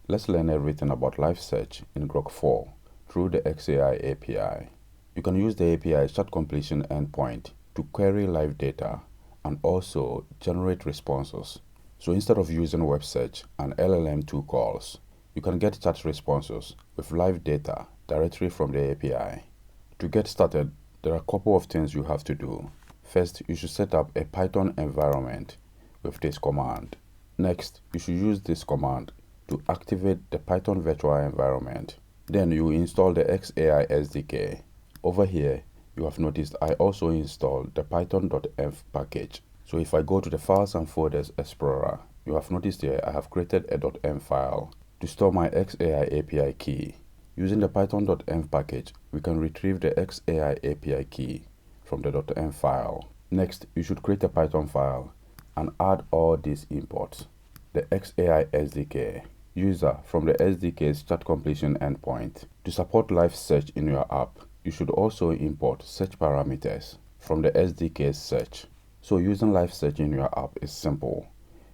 Let's learn everything about live search in Grok 4 through the XAI API. You can use the API chat completion endpoint to query live data and also generate responses. So instead of using web search and LLM2 calls, you can get chat responses with live data directly from the API. To get started, there are a couple of things you have to do. First, you should set up a Python environment with this command. Next, you should use this command to activate the Python virtual environment. Then you install the XAI SDK. Over here, you have noticed I also installed the python.env package. So if I go to the Files and Folders Explorer, you have noticed here I have created a .env file to store my XAI API key. Using the python.env package, we can retrieve the XAI API key from the .env file. Next, you should create a Python file and add all these imports. The XAI SDK, user from the SDK's chat completion endpoint. To support live search in your app, you should also import search parameters from the SDK's search. So using live search in your app is simple.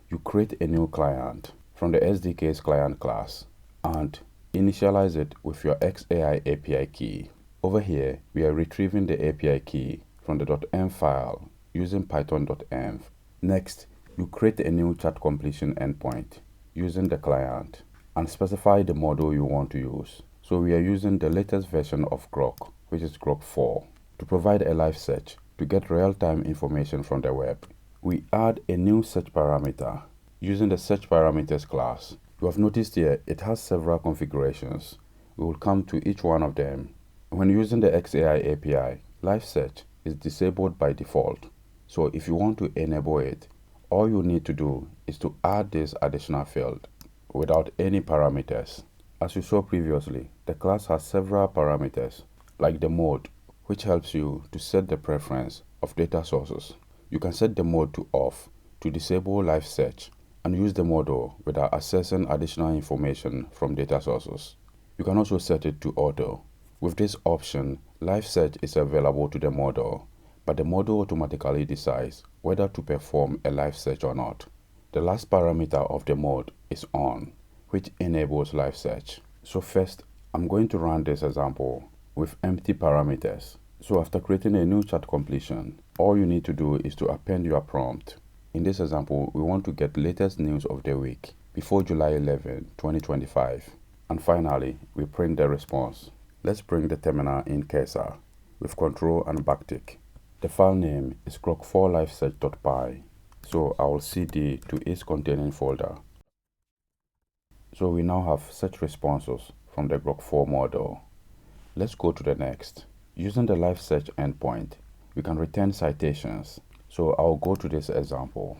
You create a new client from the SDK's client class and initialize it with your XAI API key. Over here, we are retrieving the API key from the .env file using python.env. Next, you create a new chat completion endpoint using the client and specify the model you want to use. So we are using the latest version of Grok, which is Grok 4, to provide a live search to get real-time information from the web. We add a new search parameter using the search parameters class. You have noticed here it has several configurations. We will come to each one of them. When using the XAI API, live search is disabled by default. So if you want to enable it, all you need to do is to add this additional field without any parameters. As you saw previously, the class has several parameters like the mode, which helps you to set the preference of data sources. You can set the mode to off to disable live search and use the model without accessing additional information from data sources. You can also set it to auto. With this option, live search is available to the model, but the model automatically decides whether to perform a live search or not. The last parameter of the mode is on, which enables live search. So first, I'm going to run this example with empty parameters. So after creating a new chat completion, all you need to do is to append your prompt. In this example, we want to get latest news of the week before July 11, 2025. And finally, we print the response. Let's bring the terminal in cursor with Ctrl and backtick. The file name is grok4livesearch.py. So I will cd to its containing folder. So we now have search responses from the Grok 4 model. Let's go to the next. Using the live search endpoint, we can return citations. So I'll go to this example,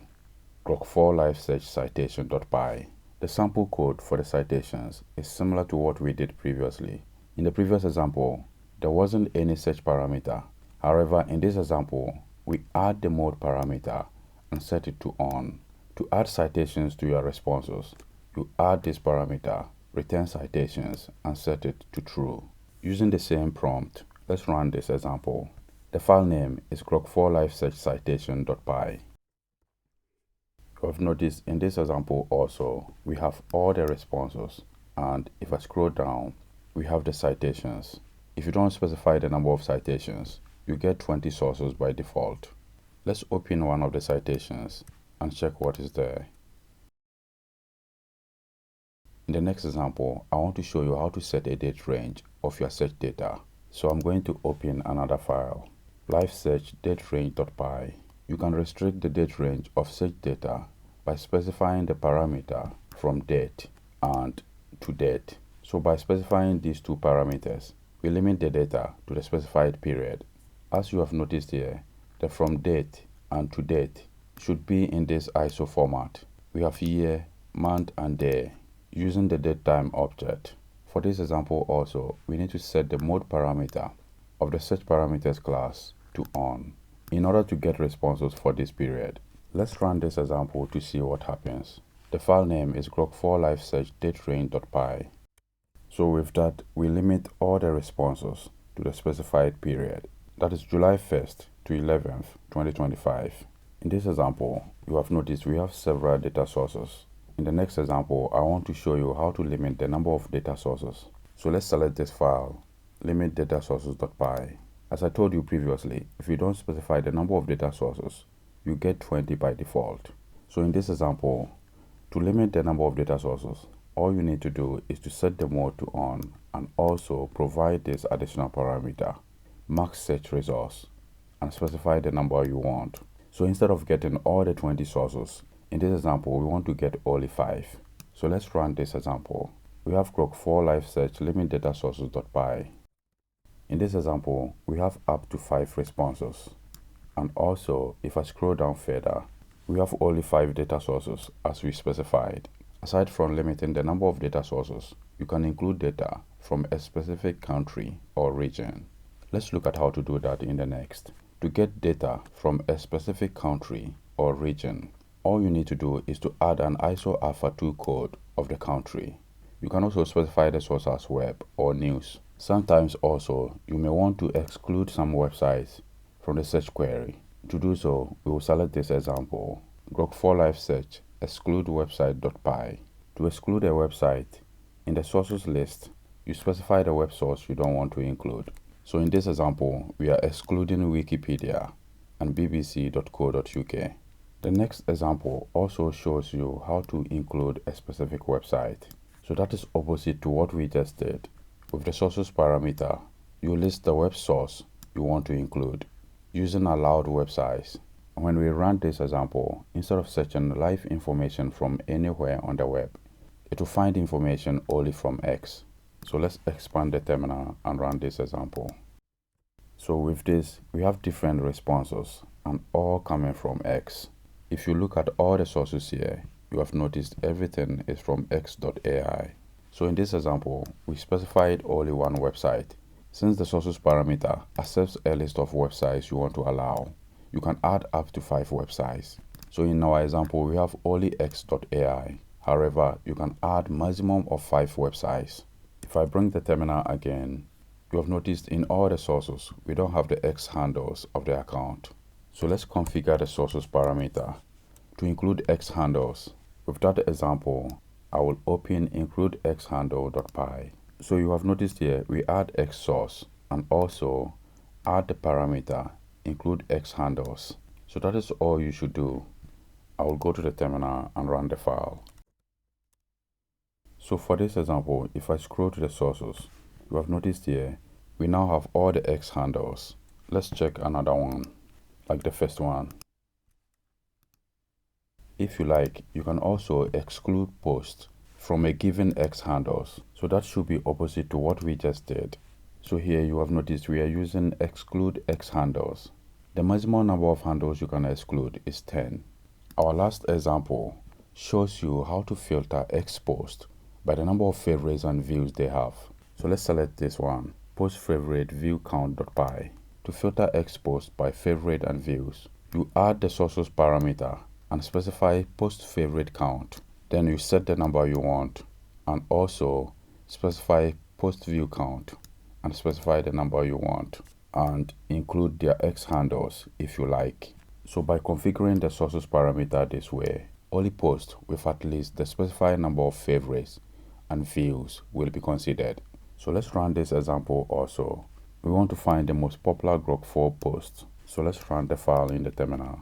Grok4 live search citation.py. The sample code for the citations is similar to what we did previously. In the previous example, there wasn't any search parameter. However, in this example, we add the mode parameter and set it to on. To add citations to your responses, you add this parameter, return citations, and set it to true. Using the same prompt, let's run this example. The file name is grok4livesearchcitation.py. You have noticed in this example also, we have all the responses, and if I scroll down, we have the citations. If you don't specify the number of citations, you get 20 sources by default. Let's open one of the citations and check what is there. In the next example, I want to show you how to set a date range of your search data. So I'm going to open another file, live search daterange.py. You can restrict the date range of search data by specifying the parameter from date and to date. So by specifying these two parameters, we limit the data to the specified period. As you have noticed here, the from date and to date should be in this ISO format. We have year, month, and day using the datetime object. For this example also, we need to set the mode parameter of the search parameters class to on in order to get responses for this period. Let's run this example to see what happens. The file name is grok4livesearch.daterange.py. So with that, we limit all the responses to the specified period. That is July 1st to 11th, 2025. In this example, you have noticed we have several data sources. In the next example, I want to show you how to limit the number of data sources. So let's select this file, limit data sources.py. As I told you previously, if you don't specify the number of data sources, you get 20 by default. So in this example, to limit the number of data sources, all you need to do is to set the mode to on and also provide this additional parameter, max search resource, and specify the number you want. So instead of getting all the 20 sources, in this example, we want to get only 5. So let's run this example. We have Grok 4 live search limit data sources.py. In this example, we have up to 5 responses. And also, if I scroll down further, we have only 5 data sources as we specified. Aside from limiting the number of data sources, you can include data from a specific country or region. Let's look at how to do that in the next. To get data from a specific country or region, all you need to do is to add an ISO alpha2 code of the country. You can also specify the source as web or news. Sometimes also, you may want to exclude some websites from the search query. To do so, we will select this example, Grok 4 live search exclude website.py. To exclude a website, in the sources list, you specify the web source you don't want to include. So in this example, we are excluding Wikipedia and bbc.co.uk. The next example also shows you how to include a specific website. So that is opposite to what we just did. With the sources parameter, you list the web source you want to include using allowed web size. When we run this example, instead of searching live information from anywhere on the web, it will find information only from X. So let's expand the terminal and run this example. So with this, we have different responses and all coming from X. If you look at all the sources here, you have noticed everything is from x.ai. So in this example, we specified only one website. Since the sources parameter accepts a list of websites you want to allow, you can add up to 5 websites. So in our example, we have only x.ai. However, you can add maximum of 5 websites. If I bring the terminal again, you have noticed in all the sources, we don't have the X handles of the account. So let's configure the sources parameter to include X handles. With that example, I will open include X handle.py. So you have noticed here, we add X source and also add the parameter include X handles. So that is all you should do. I will go to the terminal and run the file. So for this example, if I scroll to the sources, you have noticed here, we now have all the X handles. Let's check another one, like the first one. If you like, you can also exclude posts from a given X handles. So that should be opposite to what we just did. So here you have noticed we are using exclude X handles. The maximum number of handles you can exclude is 10. Our last example shows you how to filter X posts by the number of favorites and views they have. So let's select this one, post favorite view count.py. To filter X posts by favorite and views, you add the sources parameter and specify post favorite count. Then you set the number you want and also specify post view count and specify the number you want and include their X handles if you like. So by configuring the sources parameter this way, only posts with at least the specified number of favorites and views will be considered. So let's run this example also. We want to find the most popular Grok 4 posts. So let's run the file in the terminal.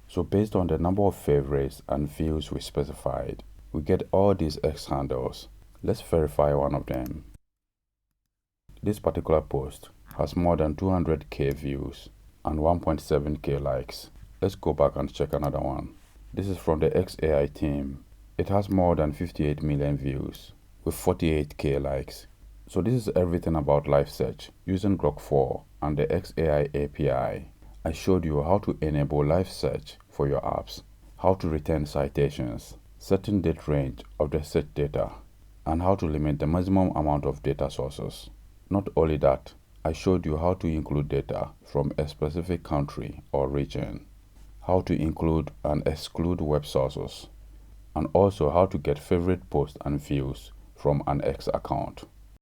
So based on the number of favorites and views we specified, we get all these X handles. Let's verify one of them. This particular post has more than 200k views and 1.7k likes. Let's go back and check another one. This is from the XAI team. It has more than 58 million views with 48k likes. So this is everything about live search using Grok 4 and the XAI API. I showed you how to enable live search for your apps, how to return citations, setting date range of the search data, and how to limit the maximum amount of data sources. Not only that, I showed you how to include data from a specific country or region, how to include and exclude web sources, and also how to get favorite posts and views from an X account.